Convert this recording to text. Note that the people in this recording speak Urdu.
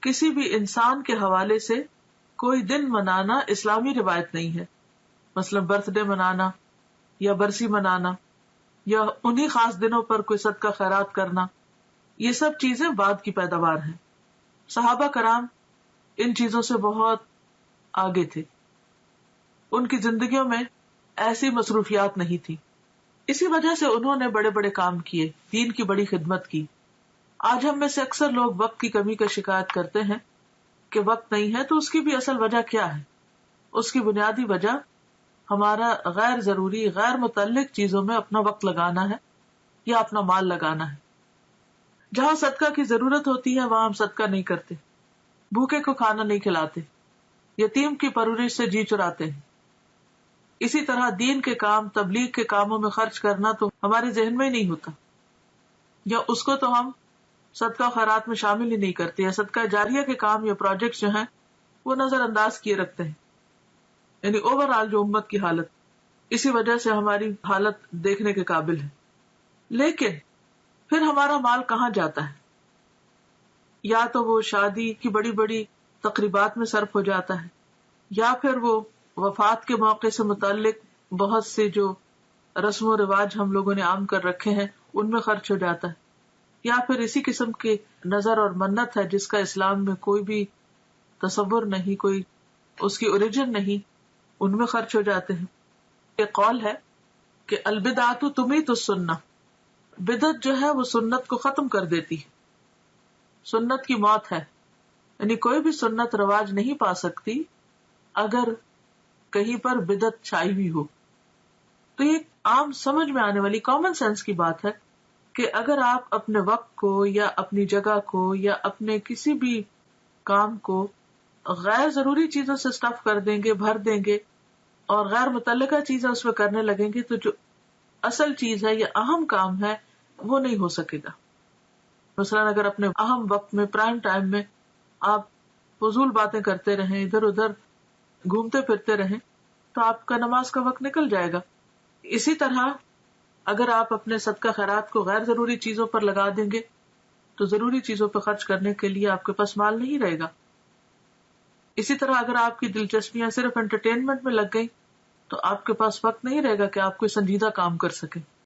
کسی بھی انسان کے حوالے سے کوئی دن منانا اسلامی روایت نہیں ہے. مثلا برتھ ڈے منانا یا برسی منانا یا انہی خاص دنوں پر کوئی صدقہ خیرات کرنا، یہ سب چیزیں بعد کی پیداوار ہیں. صحابہ کرام ان چیزوں سے بہت آگے تھے، ان کی زندگیوں میں ایسی مصروفیات نہیں تھی. اسی وجہ سے انہوں نے بڑے بڑے کام کیے، دین کی بڑی خدمت کی. آج ہم میں سے اکثر لوگ وقت کی کمی کا شکایت کرتے ہیں کہ وقت نہیں ہے، تو اس کی بھی اصل وجہ کیا ہے؟ اس کی بنیادی وجہ ہمارا غیر ضروری، غیر متعلق چیزوں میں اپنا وقت لگانا ہے یا اپنا مال لگانا ہے. جہاں صدقہ کی ضرورت ہوتی ہے وہاں ہم صدقہ نہیں کرتے، بھوکے کو کھانا نہیں کھلاتے، یتیم کی پرورش سے جی چراتے ہیں. اسی طرح دین کے کام، تبلیغ کے کاموں میں خرچ کرنا تو ہمارے ذہن میں ہی نہیں ہوتا، یا اس کو تو ہم صدقہ خیرات میں شامل ہی نہیں کرتے، یا صدقہ جاریہ کے کام یا پروجیکٹس جو ہیں وہ نظر انداز کیے رکھتے ہیں. یعنی اوور آل جو امت کی حالت، اسی وجہ سے ہماری حالت دیکھنے کے قابل ہے. لیکن پھر ہمارا مال کہاں جاتا ہے؟ یا تو وہ شادی کی بڑی بڑی تقریبات میں صرف ہو جاتا ہے، یا پھر وہ وفات کے موقع سے متعلق بہت سے جو رسم و رواج ہم لوگوں نے عام کر رکھے ہیں ان میں خرچ ہو جاتا ہے، یا پھر اسی قسم کی نظر اور منت ہے جس کا اسلام میں کوئی بھی تصور نہیں، کوئی اس کی اوریجن نہیں، ان میں خرچ ہو جاتے ہیں. یہ قول ہے کہ البدعۃ تمیت السنہ، بدعت جو ہے وہ سنت کو ختم کر دیتی ہے، سنت کی موت ہے. یعنی کوئی بھی سنت رواج نہیں پا سکتی اگر کہیں پر بدعت چھائی ہوئی ہو. تو یہ عام سمجھ میں آنے والی کامن سینس کی بات ہے کہ اگر آپ اپنے وقت کو یا اپنی جگہ کو یا اپنے کسی بھی کام کو غیر ضروری چیزوں سے سٹف کر دیں گے، بھر دیں گے، اور غیر متعلقہ چیزیں اس میں کرنے لگیں گے، تو جو اصل چیز ہے یا اہم کام ہے وہ نہیں ہو سکے گا. مثلا اگر اپنے اہم وقت میں، پرائم ٹائم میں آپ فضول باتیں کرتے رہیں، ادھر ادھر گھومتے پھرتے رہیں، تو آپ کا نماز کا وقت نکل جائے گا. اسی طرح اگر آپ اپنے صدقہ خیرات کو غیر ضروری چیزوں پر لگا دیں گے تو ضروری چیزوں پر خرچ کرنے کے لیے آپ کے پاس مال نہیں رہے گا. اسی طرح اگر آپ کی دلچسپیاں صرف انٹرٹینمنٹ میں لگ گئی تو آپ کے پاس وقت نہیں رہے گا کہ آپ کوئی سنجیدہ کام کر سکیں.